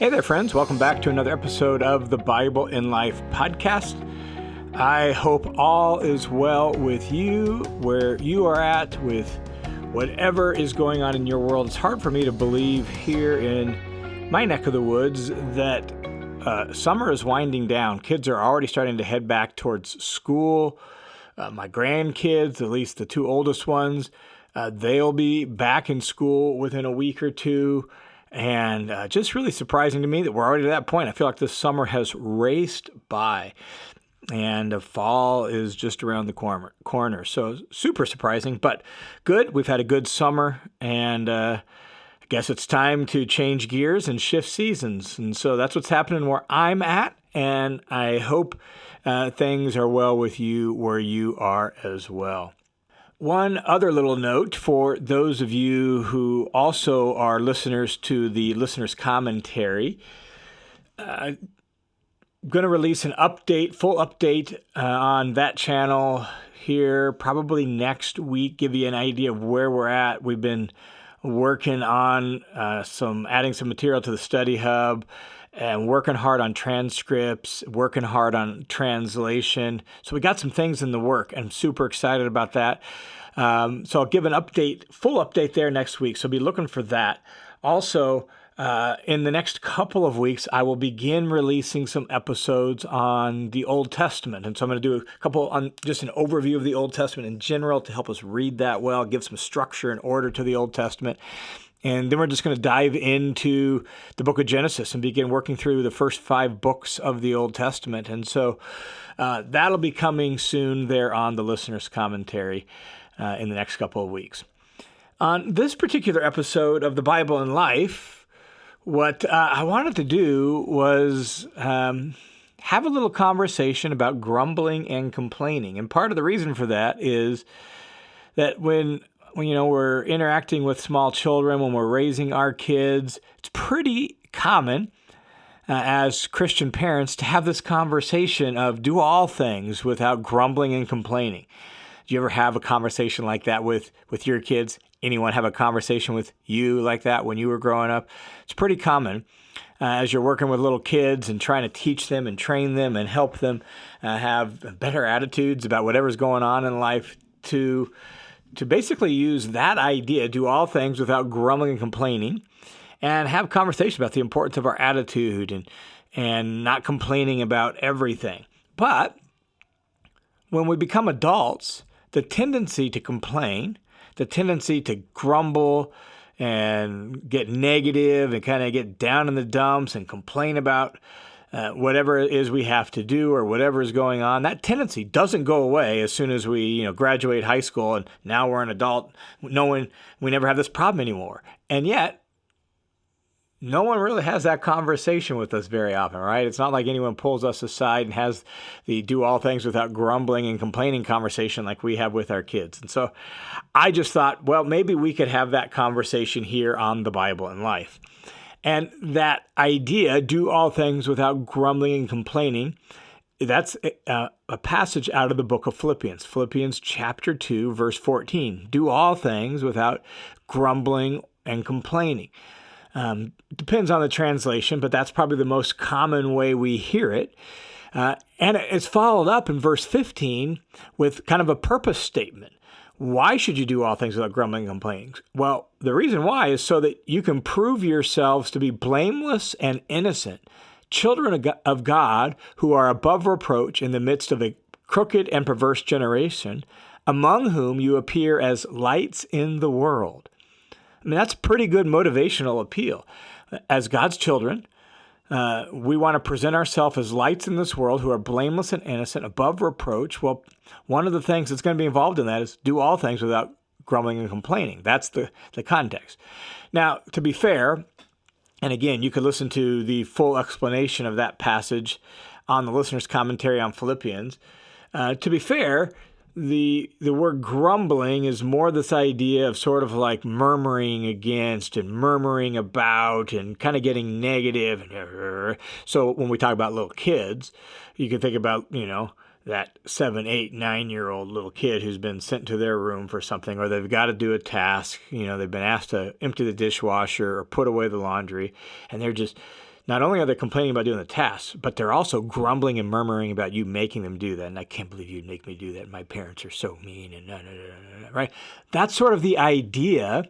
Hey there, friends. Welcome back to another episode of the Bible in Life podcast. I hope all is well with you, where you are at, with whatever is going on in your world. It's hard for me to believe here in my neck of the woods that summer is winding down. Kids are already starting to head back towards school. My grandkids, at least the two oldest ones, they'll be back in school within a week or two. And just really surprising to me that we're already at that point. I feel like this summer has raced by and fall is just around the corner. So super surprising, but good. We've had a good summer, and I guess it's time to change gears and shift seasons. And so that's what's happening where I'm at, and I hope things are well with you where you are as well. One other little note for those of you who also are listeners to the listener's commentary. I'm going to release an update, full update on that channel here probably next week, give you an idea of where we're at. We've been working on adding some material to the study hub, and working hard on transcripts, working hard on translation. So we got some things in the work, and I'm super excited about that. So I'll give an update, full update there next week. So be looking for that. Also, in the next couple of weeks, I will begin releasing some episodes on the Old Testament. And so I'm going to do a couple on just an overview of the Old Testament in general to help us read that well, give some structure and order to the Old Testament. And then we're just going to dive into the book of Genesis and begin working through the first 5 books of the Old Testament. And so that'll be coming soon there on the listener's commentary in the next couple of weeks. On this particular episode of the Bible in Life, what I wanted to do was have a little conversation about grumbling and complaining. And part of the reason for that is that when we're interacting with small children, when we're raising our kids, it's pretty common as Christian parents to have this conversation of do all things without grumbling and complaining. Do you ever have a conversation like that with your kids? Anyone have a conversation with you like that when you were growing up? It's pretty common as you're working with little kids and trying to teach them and train them and help them have better attitudes about whatever's going on in life to basically use that idea, do all things without grumbling and complaining, and have conversation about the importance of our attitude and not complaining about everything. But when we become adults, the tendency to complain, the tendency to grumble and get negative and kind of get down in the dumps and complain about whatever it is we have to do or whatever is going on, that tendency doesn't go away as soon as we graduate high school and now we're an adult, knowing we never have this problem anymore. And yet, no one really has that conversation with us very often, right? It's not like anyone pulls us aside and has the do all things without grumbling and complaining conversation like we have with our kids. And so I just thought, well, maybe we could have that conversation here on the Bible in Life. And that idea, do all things without grumbling and complaining, that's a passage out of the book of Philippians. Philippians chapter 2, verse 14. Do all things without grumbling and complaining. Depends on the translation, but that's probably the most common way we hear it. And it's followed up in verse 15 with kind of a purpose statement. Why should you do all things without grumbling and complaining? Well, the reason why is so that you can prove yourselves to be blameless and innocent, children of God who are above reproach in the midst of a crooked and perverse generation, among whom you appear as lights in the world. I mean, that's pretty good motivational appeal. As God's children, we want to present ourselves as lights in this world who are blameless and innocent, above reproach. Well, one of the things that's going to be involved in that is do all things without grumbling and complaining. That's the context. Now, to be fair, and again, you could listen to the full explanation of that passage on the listener's commentary on Philippians. To be fair, the word grumbling is more this idea of sort of like murmuring against and murmuring about and kind of getting negative. So when we talk about little kids, you can think about, that 7, 8, 9-year-old little kid who's been sent to their room for something, or they've got to do a task. They've been asked to empty the dishwasher or put away the laundry, and they're just not only are they complaining about doing the tasks, but they're also grumbling and murmuring about you making them do that. And I can't believe you'd make me do that. My parents are so mean and right? That's sort of the idea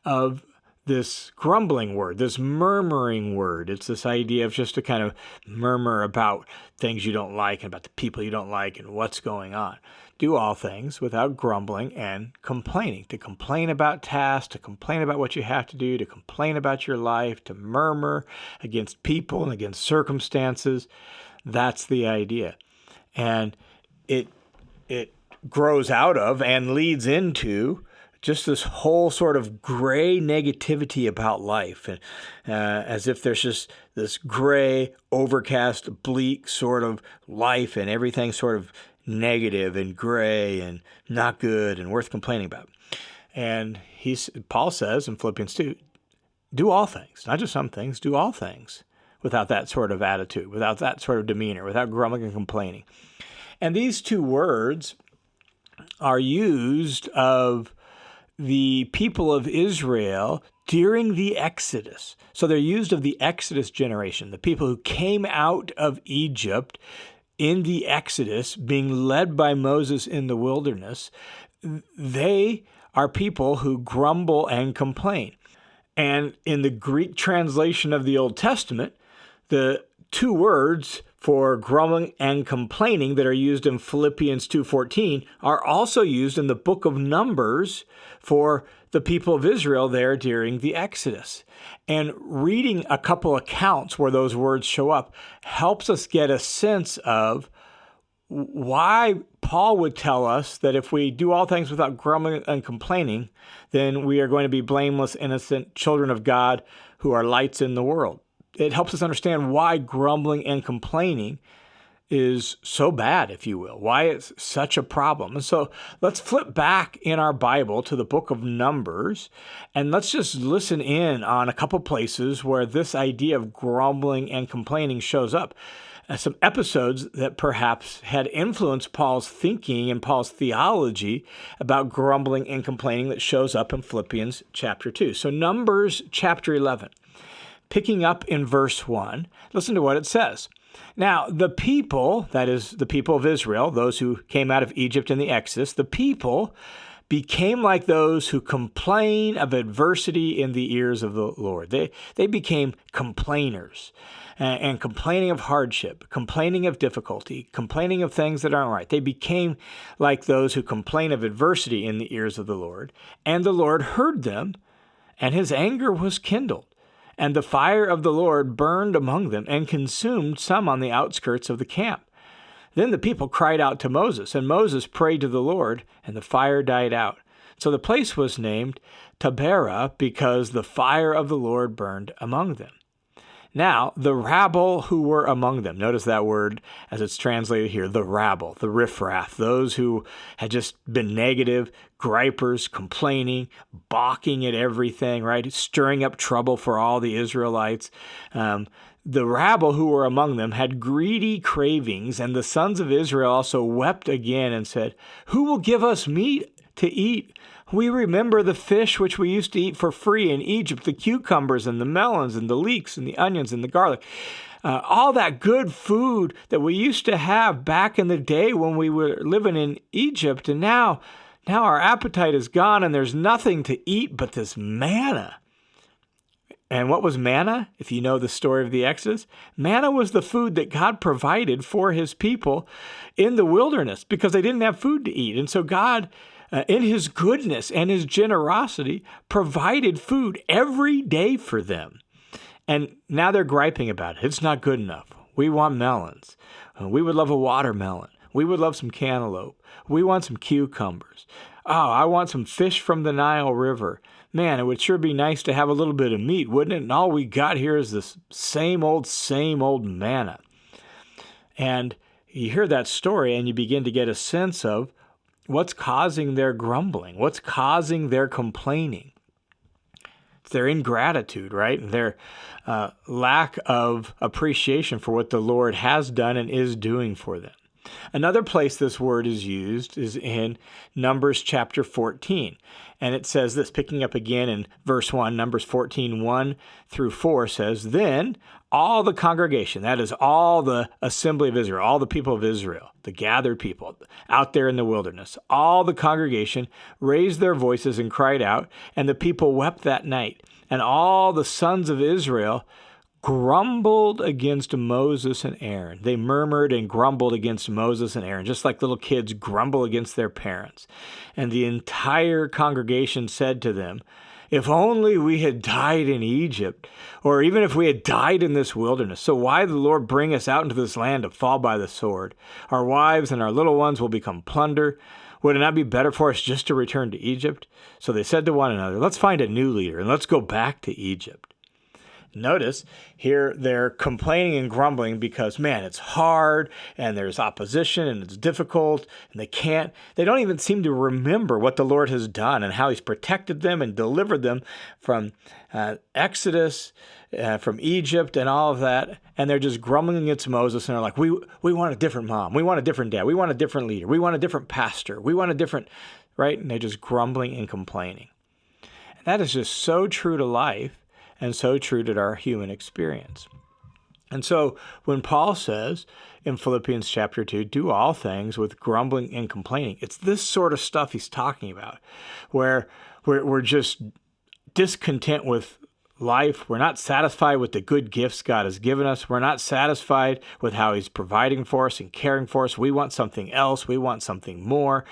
of this grumbling word, this murmuring word. It's this idea of just to kind of murmur about things you don't like and about the people you don't like and what's going on. Do all things without grumbling and complaining. To complain about tasks, to complain about what you have to do, to complain about your life, to murmur against people and against circumstances. That's the idea. And it grows out of and leads into just this whole sort of gray negativity about life, and as if there's just this gray, overcast, bleak sort of life, and everything sort of negative and gray and not good and worth complaining about. And Paul says in Philippians 2, do all things, not just some things, do all things without that sort of attitude, without that sort of demeanor, without grumbling and complaining. And these two words are used of the people of Israel during the Exodus. So they're used of the Exodus generation, the people who came out of Egypt in the Exodus, being led by Moses in the wilderness. They are people who grumble and complain. And in the Greek translation of the Old Testament, the two words for grumbling and complaining that are used in Philippians 2:14 are also used in the book of Numbers for the people of Israel there during the Exodus. And reading a couple accounts where those words show up helps us get a sense of why Paul would tell us that if we do all things without grumbling and complaining, then we are going to be blameless, innocent children of God who are lights in the world. It helps us understand why grumbling and complaining is so bad, if you will, why it's such a problem. And so let's flip back in our Bible to the book of Numbers, and let's just listen in on a couple places where this idea of grumbling and complaining shows up. Some episodes that perhaps had influenced Paul's thinking and Paul's theology about grumbling and complaining that shows up in Philippians chapter 2. So Numbers chapter 11. Picking up in verse 1, listen to what it says. Now, the people, that is the people of Israel, those who came out of Egypt in the Exodus, the people became like those who complain of adversity in the ears of the Lord. They became complainers and complaining of hardship, complaining of difficulty, complaining of things that aren't right. They became like those who complain of adversity in the ears of the Lord. And the Lord heard them, and his anger was kindled. And the fire of the Lord burned among them and consumed some on the outskirts of the camp. Then the people cried out to Moses, and Moses prayed to the Lord, and the fire died out. So the place was named Taberah because the fire of the Lord burned among them. Now, the rabble who were among them, notice that word as it's translated here, the rabble, the riffraff, those who had just been negative, gripers, complaining, balking at everything, right? Stirring up trouble for all the Israelites. The rabble who were among them had greedy cravings, and the sons of Israel also wept again and said, "Who will give us meat to eat? We remember the fish which we used to eat for free in Egypt, the cucumbers and the melons and the leeks and the onions and the garlic. All that good food that we used to have back in the day when we were living in Egypt. And now our appetite is gone and there's nothing to eat but this manna." And what was manna? If you know the story of the Exodus, manna was the food that God provided for his people in the wilderness because they didn't have food to eat. And so God, in his goodness and his generosity, provided food every day for them. And now they're griping about it. It's not good enough. We want melons. We would love a watermelon. We would love some cantaloupe. We want some cucumbers. Oh, I want some fish from the Nile River. Man, it would sure be nice to have a little bit of meat, wouldn't it? And all we got here is this same old manna. And you hear that story and you begin to get a sense of what's causing their grumbling, what's causing their complaining. It's their ingratitude, right? Their lack of appreciation for what the Lord has done and is doing for them. Another place this word is used is in Numbers chapter 14. And it says this, picking up again in verse 1, Numbers 14, 1 through 4 says, "Then all the congregation," that is all the assembly of Israel, all the people of Israel, the gathered people out there in the wilderness, all the congregation raised their voices and cried out, and the people wept that night. And all the sons of Israel grumbled against Moses and Aaron. They murmured and grumbled against Moses and Aaron, just like little kids grumble against their parents. And the entire congregation said to them, "If only we had died in Egypt, or even if we had died in this wilderness. So why did the Lord bring us out into this land to fall by the sword? Our wives and our little ones will become plunder. Would it not be better for us just to return to Egypt?" So they said to one another, "Let's find a new leader and let's go back to Egypt." Notice here they're complaining and grumbling because, man, it's hard and there's opposition and it's difficult and they don't even seem to remember what the Lord has done and how he's protected them and delivered them from Exodus, from Egypt and all of that. And they're just grumbling against Moses and they're like, we want a different mom. We want a different dad. We want a different leader. We want a different pastor. We want a different, right? And they're just grumbling and complaining. And that is just so true to life. And so true to our human experience. And so when Paul says in Philippians chapter 2, do all things with grumbling and complaining, it's this sort of stuff he's talking about, where we're just discontent with life. We're not satisfied with the good gifts God has given us. We're not satisfied with how he's providing for us and caring for us. We want something else. We want something more.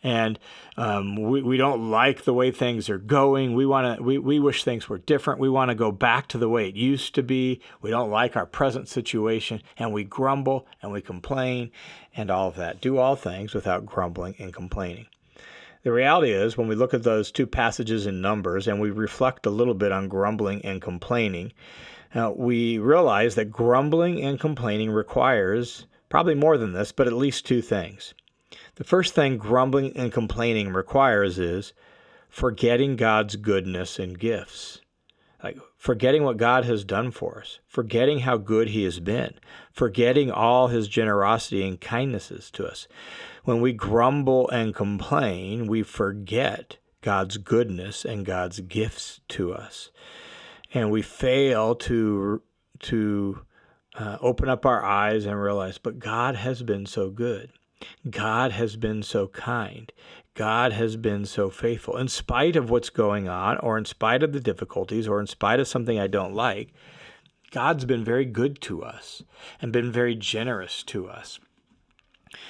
And we don't like the way things are going. We wish things were different. We want to go back to the way it used to be. We don't like our present situation. And we grumble and we complain and all of that. Do all things without grumbling and complaining. The reality is, when we look at those two passages in Numbers and we reflect a little bit on grumbling and complaining, we realize that grumbling and complaining requires probably more than this, but at least two things. The first thing grumbling and complaining requires is forgetting God's goodness and gifts. Like forgetting what God has done for us, forgetting how good he has been, forgetting all his generosity and kindnesses to us. When we grumble and complain, we forget God's goodness and God's gifts to us. And we fail to open up our eyes and realize, but God has been so good. God has been so kind. God has been so faithful. In spite of what's going on, or in spite of the difficulties, or in spite of something I don't like, God's been very good to us and been very generous to us.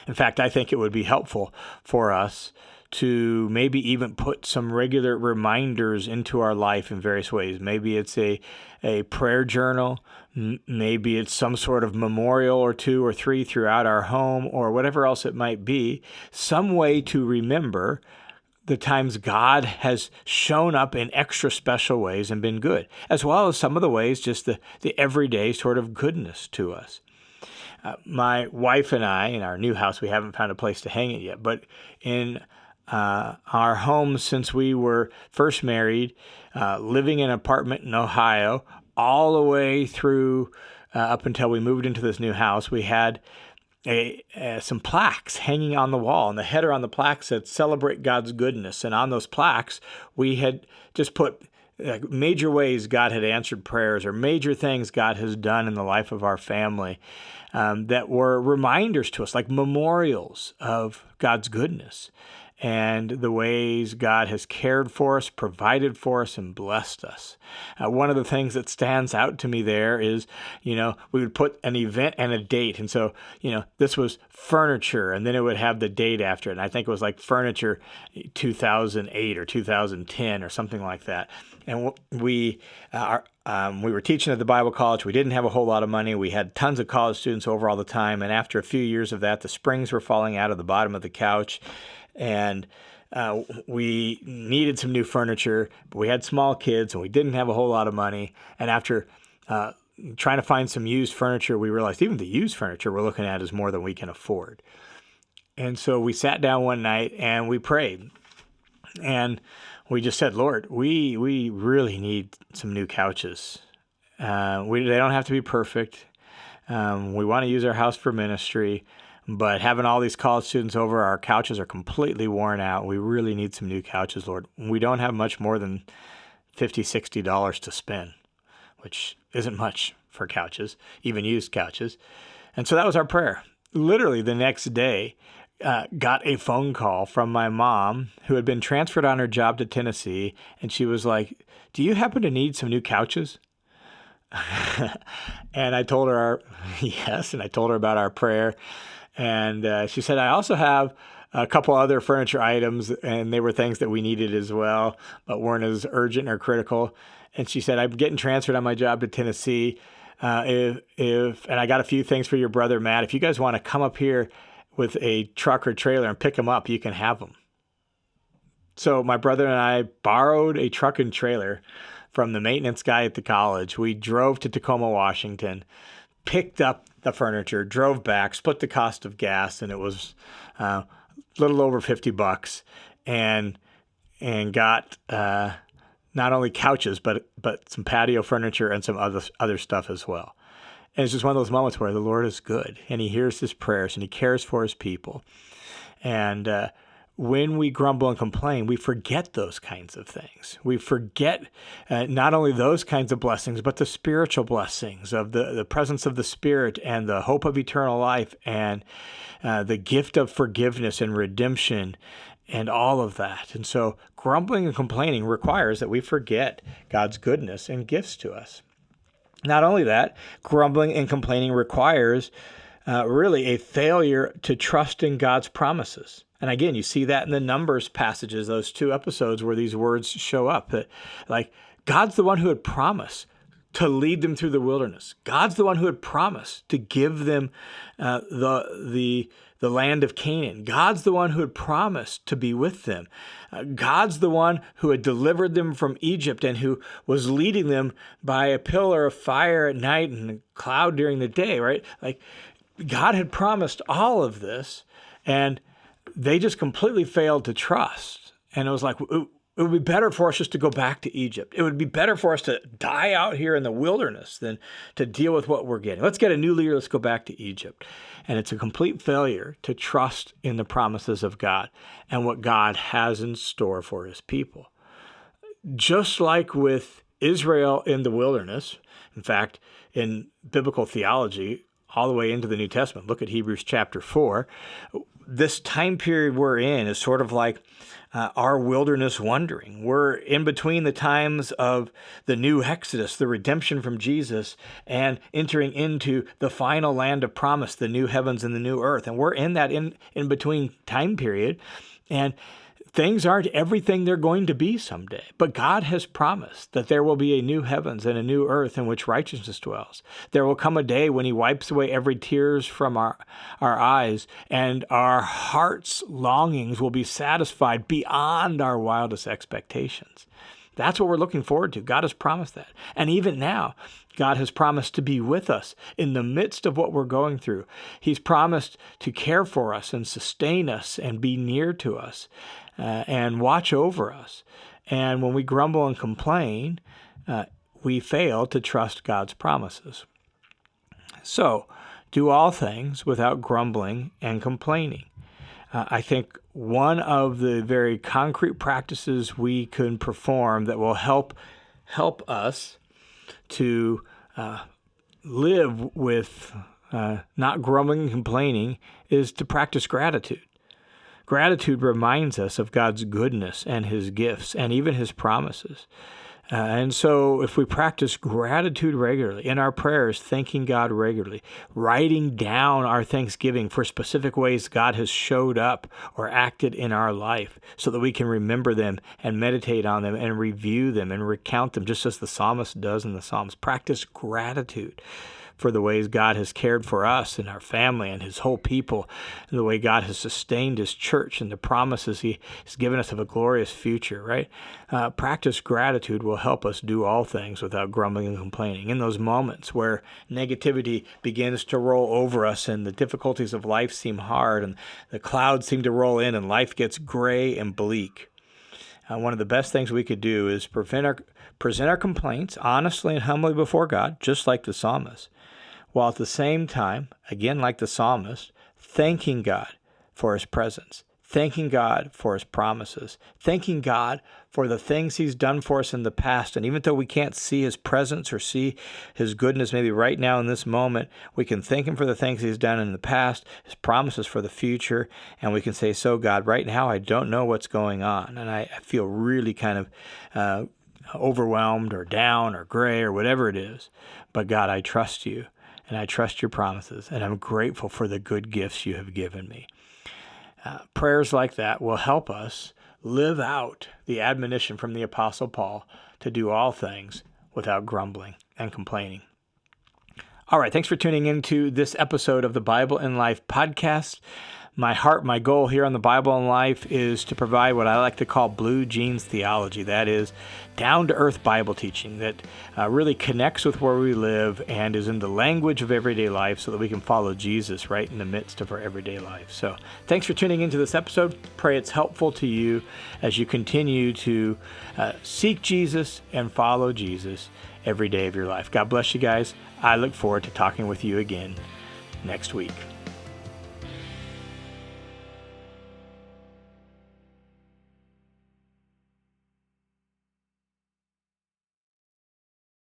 In fact, I think it would be helpful for us to maybe even put some regular reminders into our life in various ways. Maybe it's a prayer journal. Maybe it's some sort of memorial or two or three throughout our home, or whatever else it might be. Some way to remember the times God has shown up in extra special ways and been good, as well as some of the ways, just the everyday sort of goodness to us. My wife and I, in our new house, we haven't found a place to hang it yet, but in our home since we were first married, living in an apartment in Ohio, all the way through up until we moved into this new house, we had some plaques hanging on the wall. And the header on the plaque said, "Celebrate God's goodness." And on those plaques, we had just put major ways God had answered prayers, or major things God has done in the life of our family that were reminders to us, like memorials of God's goodness and the ways God has cared for us, provided for us, and blessed us. One of the things that stands out to me there is, we would put an event and a date. And so, this was furniture, and then it would have the date after it. And I think it was like furniture 2008 or 2010 or something like that. And we were teaching at the Bible college. We didn't have a whole lot of money. We had tons of college students over all the time. And after a few years of that, the springs were falling out of the bottom of the couch. And we needed some new furniture, but we had small kids and we didn't have a whole lot of money. And after trying to find some used furniture, we realized even the used furniture we're looking at is more than we can afford. And so we sat down one night and we prayed. And we just said, "Lord, we really need some new couches. They don't have to be perfect. We want to use our house for ministry. But having all these college students over, our couches are completely worn out. We really need some new couches, Lord. We don't have much more than $50, $60 to spend, which isn't much for couches, even used couches. And so that was our prayer. Literally the next day, got a phone call from my mom who had been transferred on her job to Tennessee. And she was like, "Do you happen to need some new couches?" And I told her, yes. And I told her about our prayer. And she said, "I also have a couple other furniture items, and they were things that we needed as well, but weren't as urgent or critical." And she said, "I'm getting transferred on my job to Tennessee. And I got a few things for your brother, Matt. If you guys want to come up here with a truck or trailer and pick them up, you can have them." So my brother and I borrowed a truck and trailer from the maintenance guy at the college. We drove to Tacoma, Washington, picked up the furniture, drove back, split the cost of gas, and it was a little over $50, and got not only couches, but some patio furniture and some other stuff as well. And it's just one of those moments where the Lord is good, and he hears his prayers, and he cares for his people. And when we grumble and complain, we forget those kinds of things. We forget not only those kinds of blessings, but the spiritual blessings of the presence of the Spirit and the hope of eternal life and the gift of forgiveness and redemption and all of that. And so grumbling and complaining requires that we forget God's goodness and gifts to us. Not only that, grumbling and complaining requires really a failure to trust in God's promises. And again, you see that in the Numbers passages, those 2 episodes where these words show up. That, like, God's the one who had promised to lead them through the wilderness. God's the one who had promised to give them the land of Canaan. God's the one who had promised to be with them. God's the one who had delivered them from Egypt and who was leading them by a pillar of fire at night and a cloud during the day, right? Like, God had promised all of this, and they just completely failed to trust. And it was like, it would be better for us just to go back to Egypt. It would be better for us to die out here in the wilderness than to deal with what we're getting. Let's get a new leader. Let's go back to Egypt. And it's a complete failure to trust in the promises of God and what God has in store for his people. Just like with Israel in the wilderness, in fact, in biblical theology, all the way into the New Testament, look at Hebrews chapter 4. This time period we're in is sort of like our wilderness wandering. We're in between the times of the new Exodus, the redemption from Jesus, and entering into the final land of promise, the new heavens and the new earth. And we're in that in between time period. And things aren't everything they're going to be someday. But God has promised that there will be a new heavens and a new earth in which righteousness dwells. There will come a day when he wipes away every tears from our eyes, and our heart's longings will be satisfied beyond our wildest expectations. That's what we're looking forward to. God has promised that. And even now, God has promised to be with us in the midst of what we're going through. He's promised to care for us and sustain us and be near to us and watch over us. And when we grumble and complain, we fail to trust God's promises. So, do all things without grumbling and complaining. I think one of the very concrete practices we can perform that will help us to live with not grumbling and complaining is to practice gratitude. Gratitude reminds us of God's goodness and his gifts and even his promises. And so if we practice gratitude regularly in our prayers, thanking God regularly, writing down our thanksgiving for specific ways God has showed up or acted in our life so that we can remember them and meditate on them and review them and recount them just as the psalmist does in the Psalms. Practice gratitude for the ways God has cared for us and our family and his whole people, and the way God has sustained his church and the promises he has given us of a glorious future, right? Practice gratitude will help us do all things without grumbling and complaining. In those moments where negativity begins to roll over us and the difficulties of life seem hard and the clouds seem to roll in and life gets gray and bleak, one of the best things we could do is present our complaints honestly and humbly before God, just like the psalmist, while at the same time, again like the psalmist, thanking God for his presence, thanking God for his promises, thanking God for the things he's done for us in the past. And even though we can't see his presence or see his goodness maybe right now in this moment, we can thank him for the things he's done in the past, his promises for the future, and we can say, so God, right now I don't know what's going on, and I feel really kind of overwhelmed or down or gray or whatever it is. But God, I trust you, and I trust your promises, and I'm grateful for the good gifts you have given me. Prayers like that will help us live out the admonition from the Apostle Paul to do all things without grumbling and complaining. All right, thanks for tuning into this episode of the Bible in Life podcast. My heart, my goal here on the Bible in Life is to provide what I like to call blue jeans theology. That is down-to-earth Bible teaching that really connects with where we live and is in the language of everyday life so that we can follow Jesus right in the midst of our everyday life. So thanks for tuning into this episode. Pray it's helpful to you as you continue to seek Jesus and follow Jesus every day of your life. God bless you guys. I look forward to talking with you again next week.